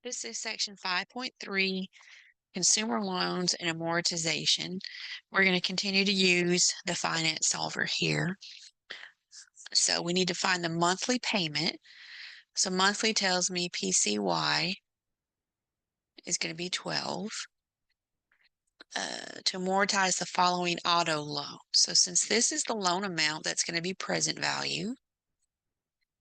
This is section 5.3, consumer loans and amortization. We're going to continue to use the finance solver here. So we need to find the monthly payment. So monthly tells me PCY is going to be 12. To amortize the following auto loan. So since this is the loan amount, that's going to be present value.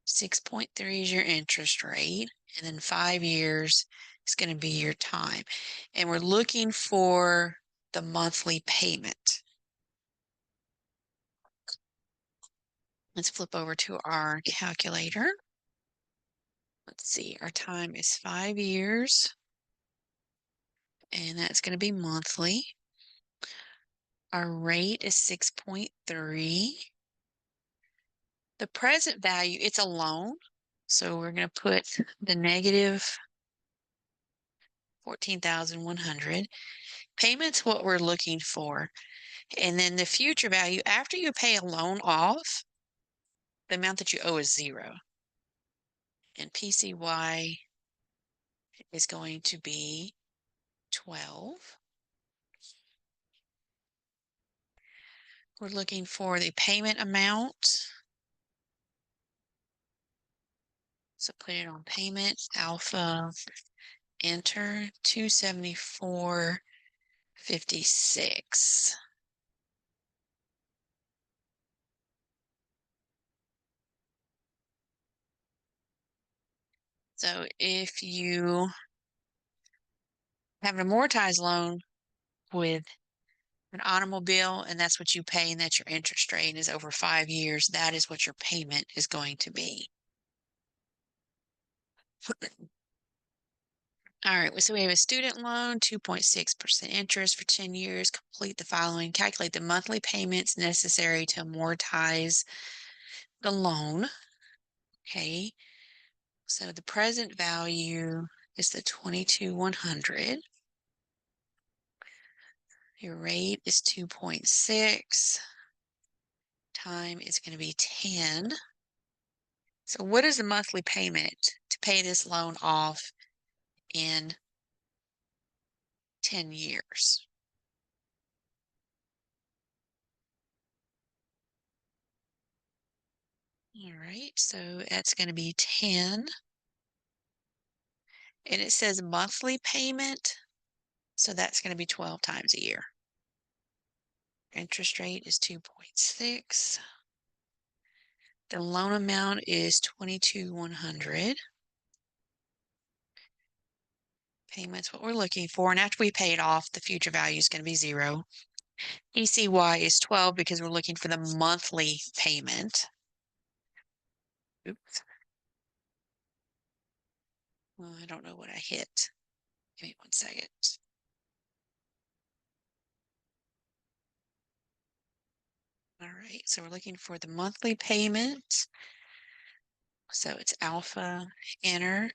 6.3 is your interest rate, and then 5 years is going to be your time. And we're looking for the monthly payment. Let's flip over to our calculator. Let's see, our time is 5 years, and that's going to be monthly. Our rate is 6.3. The present value, it's a loan, so we're going to put the negative 14,100. Payment's what we're looking for. And then the future value, after you pay a loan off, the amount that you owe is 0. And PCY is going to be 12. We're looking for the payment amount. So put it on payment, alpha, enter, 274.56. So if you have an amortized loan with an automobile, and that's what you pay, and that's your interest rate, and is over 5 years, that is what your payment is going to be. All right, so we have a student loan, 2.6% interest for 10 years. Complete the following. Calculate the monthly payments necessary to amortize the loan. Okay, so the present value is the 22,100. Your rate is 2.6. Time is going to be 10. So what is the monthly payment to pay this loan off in 10 years? All right, so that's going to be 10. And it says monthly payment, so that's going to be 12 times a year. Interest rate is 2.6. The loan amount is 22,100. Payment's what we're looking for. And after we pay it off, the future value is going to be 0. PCY is 12 because we're looking for the monthly payment. Oops. Well, I don't know what I hit. Give me 1 second. All right, so we're looking for the monthly payment. So it's alpha, enter,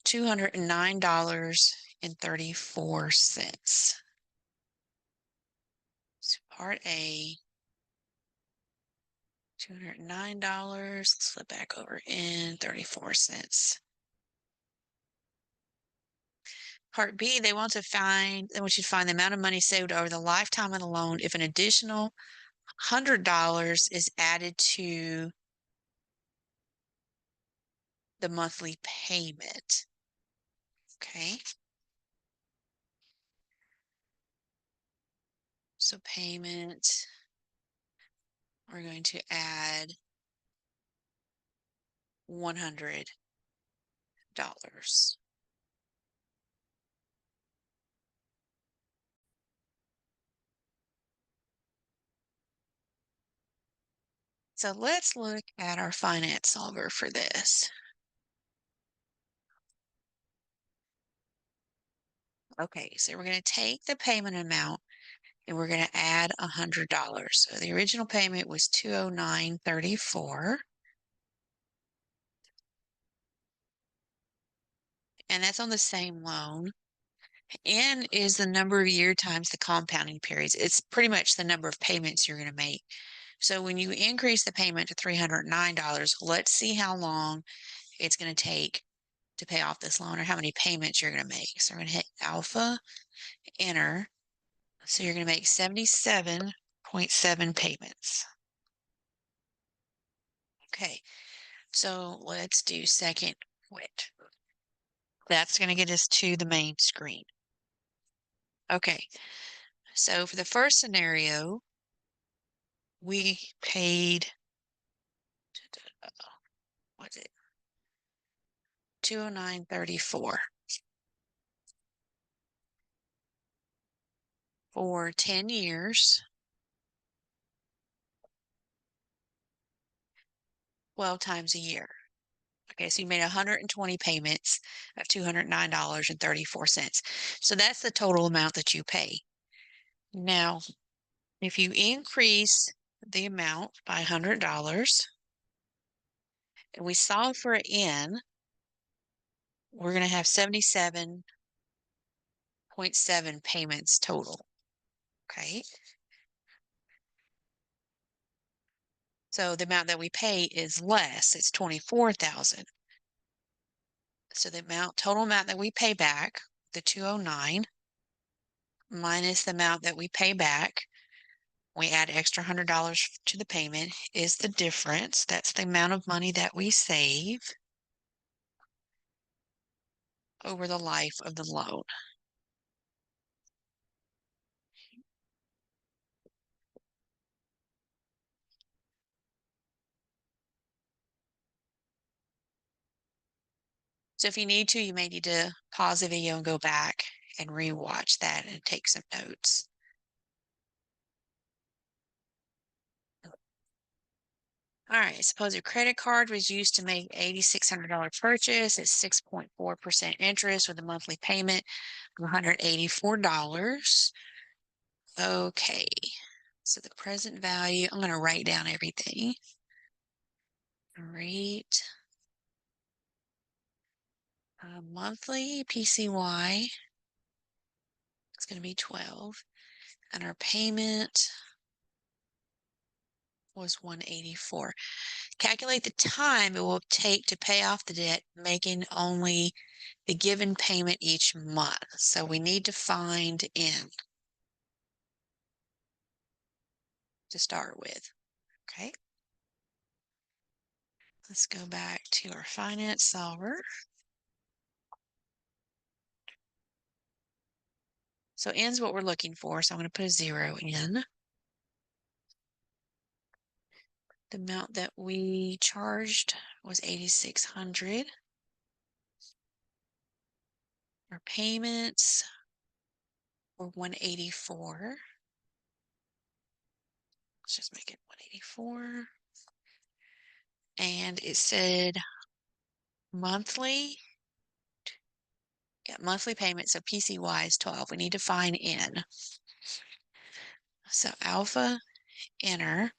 $209.34. So part A, $209. Let's flip back over in 34 cents. Part B, they want you to find the amount of money saved over the lifetime of the loan if an additional $100 is added to the monthly payment. Okay. So payment, we're going to add $100. So let's look at our finance solver for this. Okay, so we're going to take the payment amount and we're going to add $100. So the original payment was $209.34. And that's on the same loan. N is the number of year times the compounding periods. It's pretty much the number of payments you're going to make. So when you increase the payment to $309, let's see how long it's going to take to pay off this loan or how many payments you're going to make. So we're going to hit alpha, enter. So you're going to make 77.7 payments. Okay, so let's do second quit. That's going to get us to the main screen. Okay, so for the first scenario, we paid, what's it? $209.34 for 10 years, 12 times a year. Okay, so you made 120 payments of $209.34. So that's the total amount that you pay. Now, if you increase the amount by $100 and we solve for n, we're going to have 77.7 payments total. Okay. So the amount that we pay is less. It's 24,000. So the total amount that we pay back, the 209, minus the amount that we pay back, we add extra $100 to the payment, is the difference. That's the amount of money that we save over the life of the loan. So if you need to, you may need to pause the video and go back and rewatch that and take some notes. All right, suppose your credit card was used to make $8,600 purchase at 6.4% interest with a monthly payment of $184. Okay, so the present value, I'm going to write down everything. Rate, monthly PCY is going to be 12, and our payment was 184. Calculate the time it will take to pay off the debt, making only the given payment each month. So we need to find n to start with. Okay. Let's go back to our finance solver. So n's what we're looking for. So I'm going to put a 0 in. The amount that we charged was $8,600. Our payments were 184. Let's just make it 184. And it said monthly. Yeah, monthly payment. So PCY is 12. We need to find n. So alpha, enter.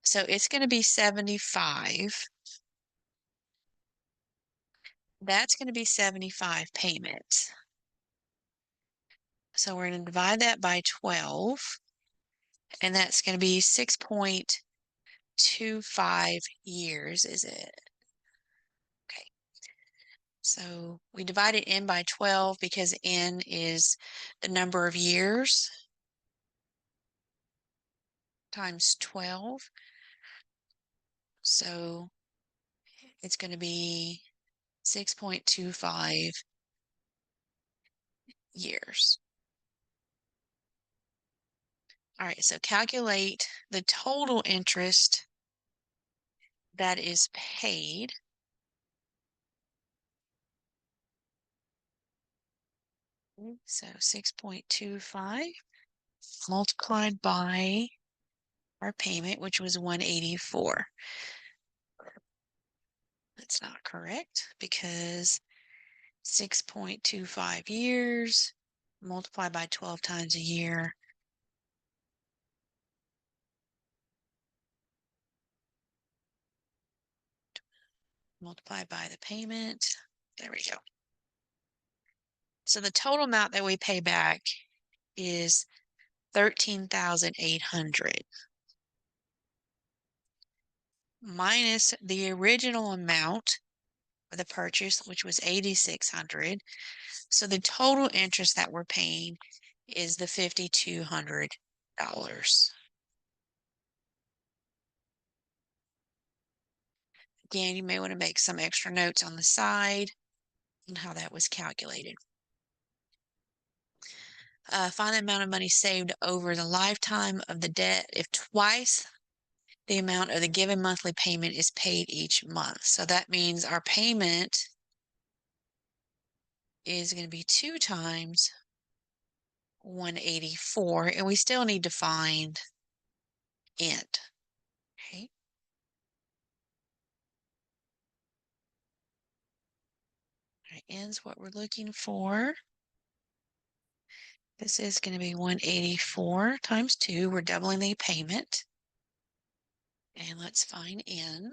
So it's going to be 75. That's going to be 75 payments. So we're going to divide that by 12. And that's going to be 6.25 years, is it? Okay. So we divided n by 12 because n is the number of years times 12. So it's going to be 6.25 years. All right, so calculate the total interest that is paid. So 6.25 multiplied by our payment, which was 184. That's not correct because 6.25 years multiplied by 12 times a year. Multiplied by the payment. There we go. So the total amount that we pay back is $13,800 minus the original amount for the purchase, which was $8,600. So the total interest that we're paying is the $5,200. Again, you may want to make some extra notes on the side on how that was calculated. Find the amount of money saved over the lifetime of the debt if twice the amount of the given monthly payment is paid each month. So that means our payment is going to be 2 times 184, and we still need to find end. Okay. All right, end's what we're looking for. This is going to be 184 times 2. We're doubling the payment. And let's find n.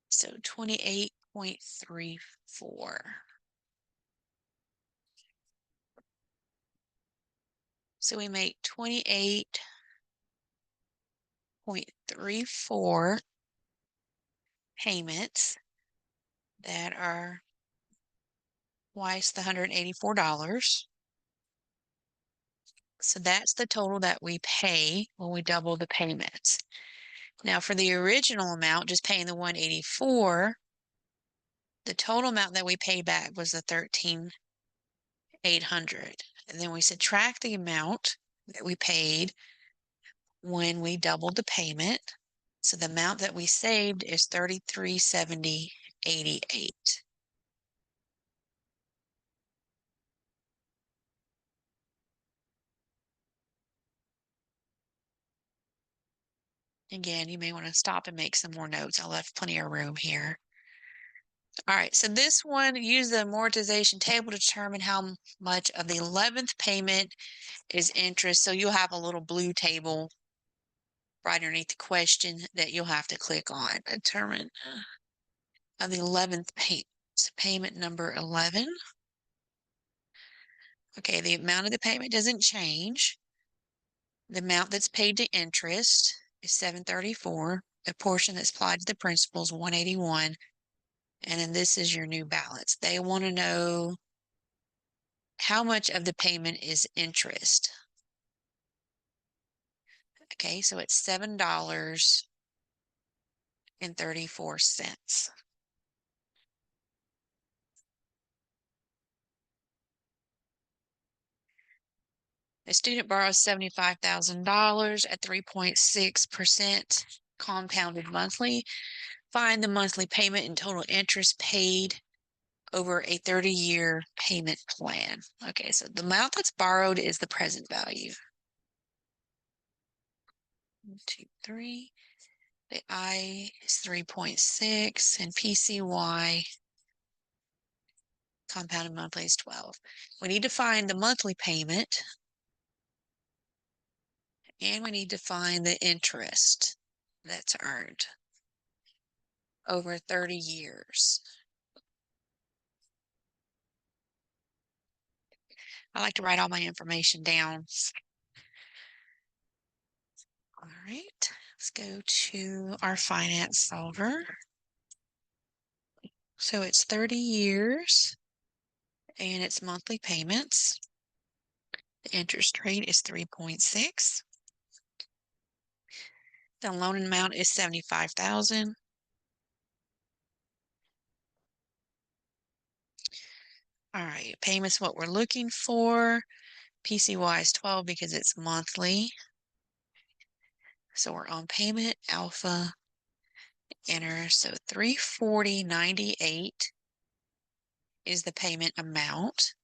So 28.34. So we make 28.34 payments that are twice the $184. So that's the total that we pay when we double the payments. Now for the original amount, just paying the 184, the total amount that we paid back was the 13,800. And then we subtract the amount that we paid when we doubled the payment. So the amount that we saved is $3370.88. Again, you may want to stop and make some more notes. I left plenty of room here. All right, so this one, use the amortization table to determine how much of the 11th payment is interest. So you'll have a little blue table right underneath the question that you'll have to click on. Determine of the 11th payment. So payment number 11. Okay, the amount of the payment doesn't change. The amount that's paid to interest is $734. The portion that's applied to the principal is $181. And then this is your new balance. They want to know how much of the payment is interest. Okay, so it's $7.34. A student borrows $75,000 at 3.6% compounded monthly. Find the monthly payment and total interest paid over a 30-year payment plan. Okay, so the amount that's borrowed is the present value. 1, 2, 3. The I is 3.6 and PCY compounded monthly is 12. We need to find the monthly payment and we need to find the interest that's earned over 30 years. I like to write all my information down. All right, let's go to our finance solver. So it's 30 years and it's monthly payments. The interest rate is 3.6. The loan amount is $75,000. All right, payments what we're looking for. PCY is 12 because it's monthly. So we're on payment alpha, enter. So 340.98 is the payment amount.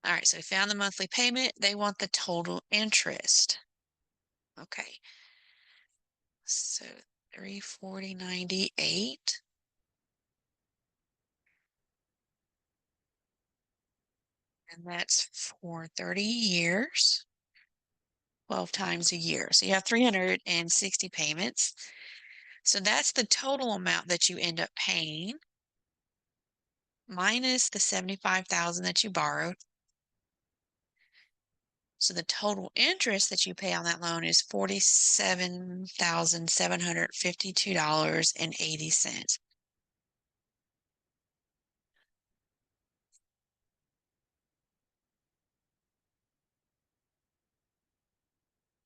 All right, so we found the monthly payment. They want the total interest. Okay. So 340.98. And that's for 30 years, 12 times a year. So you have 360 payments. So that's the total amount that you end up paying minus the $75,000 that you borrowed. So the total interest that you pay on that loan is $47,752.80.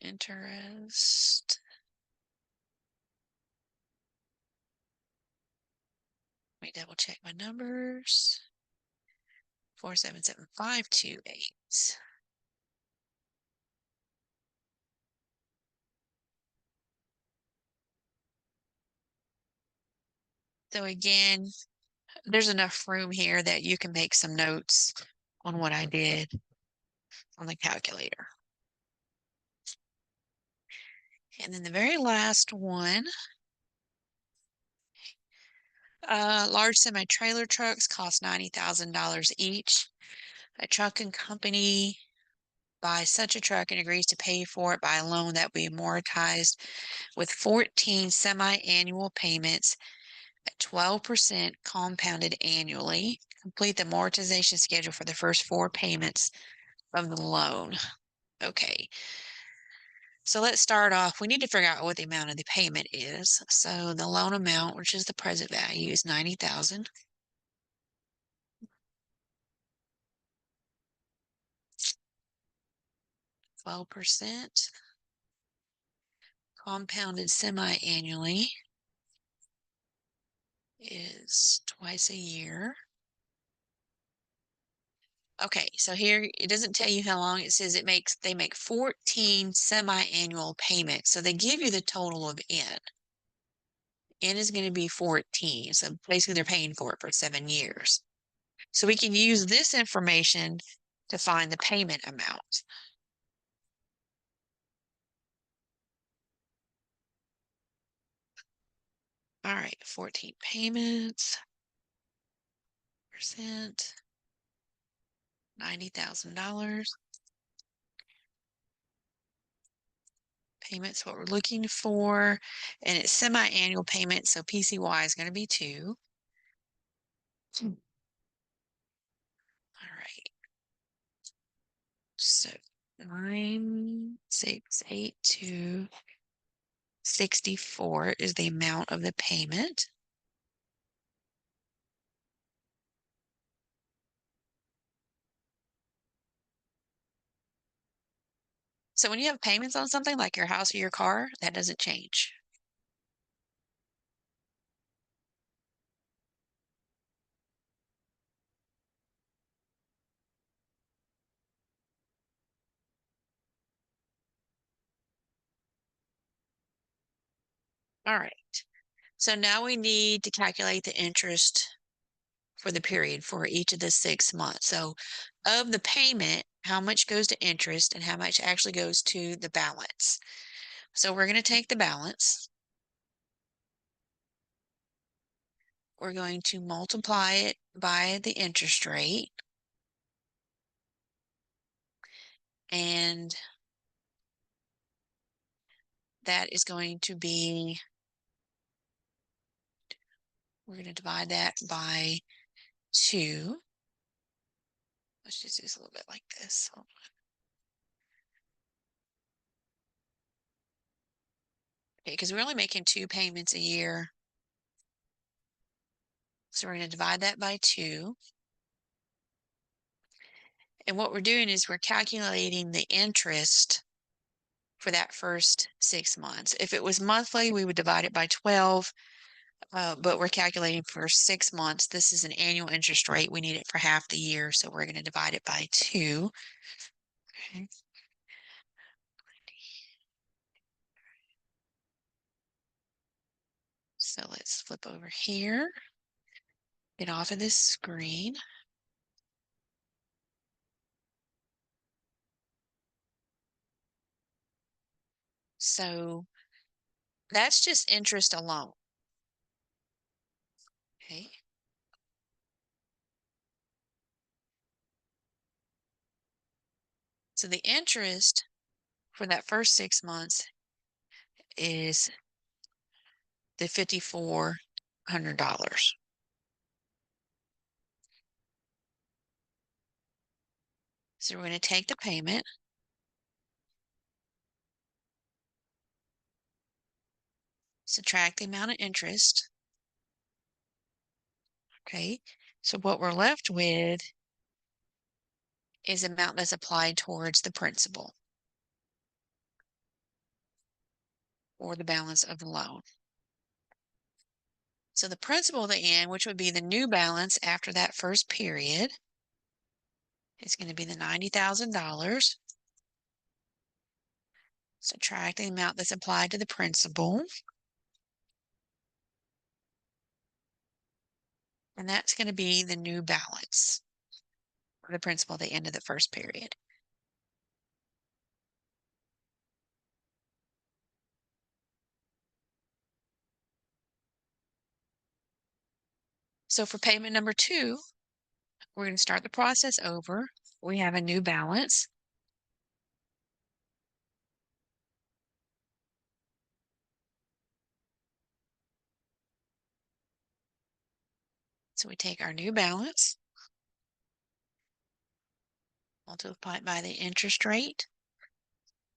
Interest. Let me double check my numbers. 477,528. So again, there's enough room here that you can make some notes on what I did on the calculator. And then the very last one, large semi-trailer trucks cost $90,000 each. A trucking company buys such a truck and agrees to pay for it by a loan that will be amortized with 14 semi-annual payments at 12% compounded annually. Complete the amortization schedule for the first 4 payments of the loan. Okay. So let's start off. We need to figure out what the amount of the payment is. So the loan amount, which is the present value, is 90,000. 12% compounded semi-annually is twice a year. Okay, so here it doesn't tell you how long. It says they make 14 semi-annual payments. So they give you the total of N. N is going to be 14. So basically they're paying for it for 7 years. So we can use this information to find the payment amount. All right, 14 payments, percent, $90,000. Payments, what we're looking for, and it's semi-annual payment, so PCY is going to be 2. All right. So 9,682.64 is the amount of the payment. So when you have payments on something like your house or your car, that doesn't change. All right. So now we need to calculate the interest for the period for each of the 6 months. So of the payment, how much goes to interest and how much actually goes to the balance. So we're going to take the balance. We're going to multiply it by the interest rate. And that is going to be, we're going to divide that by 2. Let's just do this a little bit like this. Okay, because we're only making 2 payments a year. So we're going to divide that by 2. And what we're doing is we're calculating the interest for that first 6 months. If it was monthly, we would divide it by 12, but we're calculating for 6 months. This is an annual interest rate. We need it for half the year, so we're going to divide it by 2. Okay. So let's flip over here, get off of this screen. So that's just interest alone. Okay. So the interest for that first 6 months is the $5,400. So we're going to take the payment. subtract the amount of interest. Okay, so what we're left with is the amount that's applied towards the principal or the balance of the loan. So the principal at the end, which would be the new balance after that first period, is going to be the $90,000. Subtract the amount that's applied to the principal. And that's going to be the new balance for the principal at the end of the first period. So for payment number 2, we're going to start the process over. We have a new balance. So we take our new balance, multiply it by the interest rate,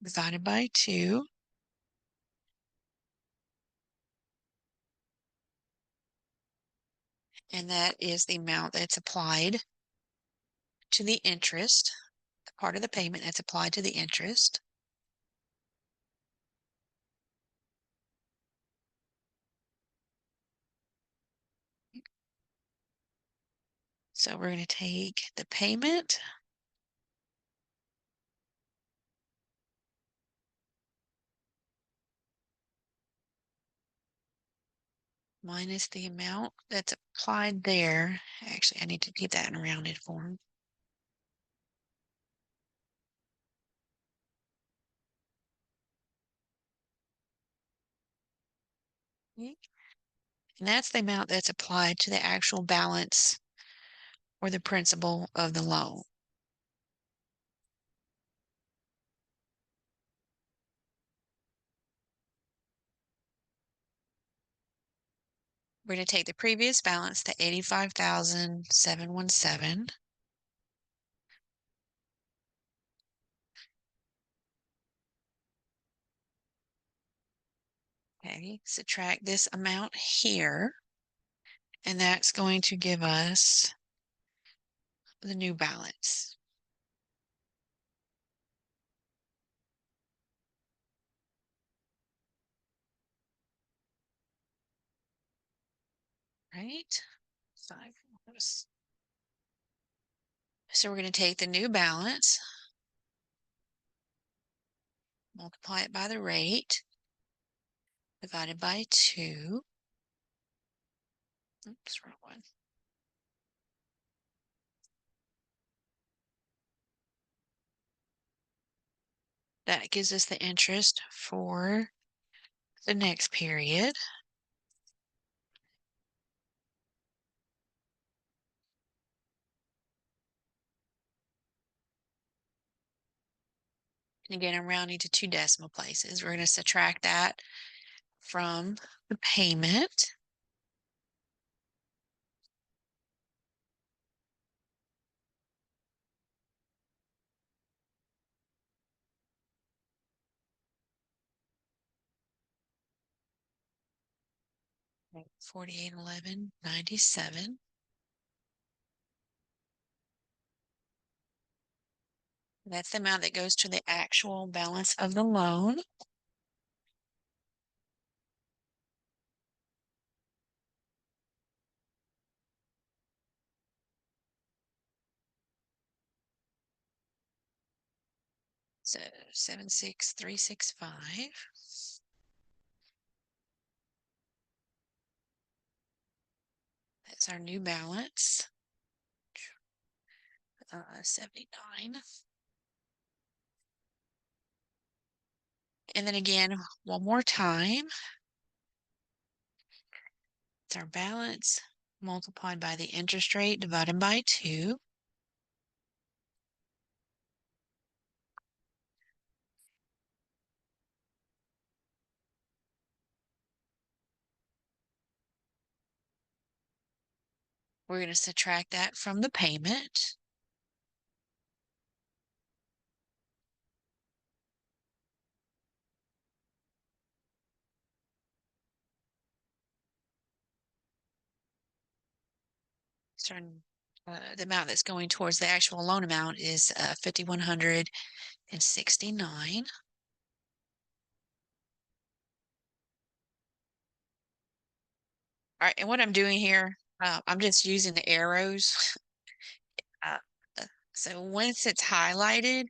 divided by 2. And that is the amount that's applied to the interest, the part of the payment that's applied to the interest. So we're going to take the payment minus the amount that's applied there. Actually, I need to keep that in rounded form. And that's the amount that's applied to the actual balance or the principal of the loan. We're going to take the previous balance, the $85,717. Okay, subtract this amount here, and that's going to give us the new balance. Right? So we're going to take the new balance, multiply it by the rate, divided by 2. Oops, wrong one. That gives us the interest for the next period. And again, I'm rounding to 2 decimal places. We're going to subtract that from the payment. Right. 4811.97. That's the amount that goes to the actual balance of the loan. So 76365. That's our new balance. 79. And then again, one more time. It's our balance multiplied by the interest rate divided by 2. We're going to subtract that from the payment. Starting, the amount that's going towards the actual loan amount is 5,169. All right, and what I'm doing here, I'm just using the arrows. Uh, so once it's highlighted,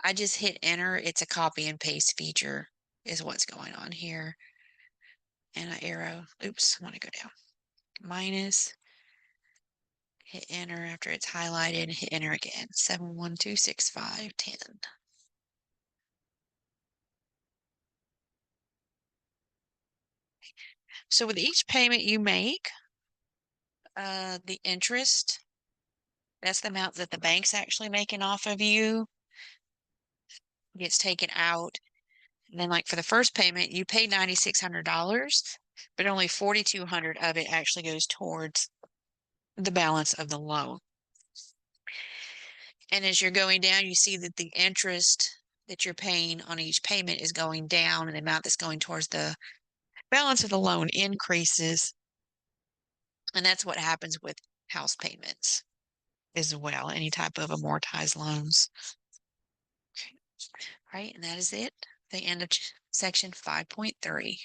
I just hit enter. It's a copy and paste feature is what's going on here. And I arrow, oops, I want to go down. Minus, hit enter after it's highlighted, hit enter again. 7126510. So with each payment you make, the interest, that's the amount that the bank's actually making off of you, gets taken out. And then like for the first payment, you pay $9,600, but only 4,200 of it actually goes towards the balance of the loan. And as you're going down, you see that the interest that you're paying on each payment is going down, and the amount that's going towards the balance of the loan increases. And that's what happens with house payments as well, any type of amortized loans. Okay. All right, and that is it. The end of section 5.3.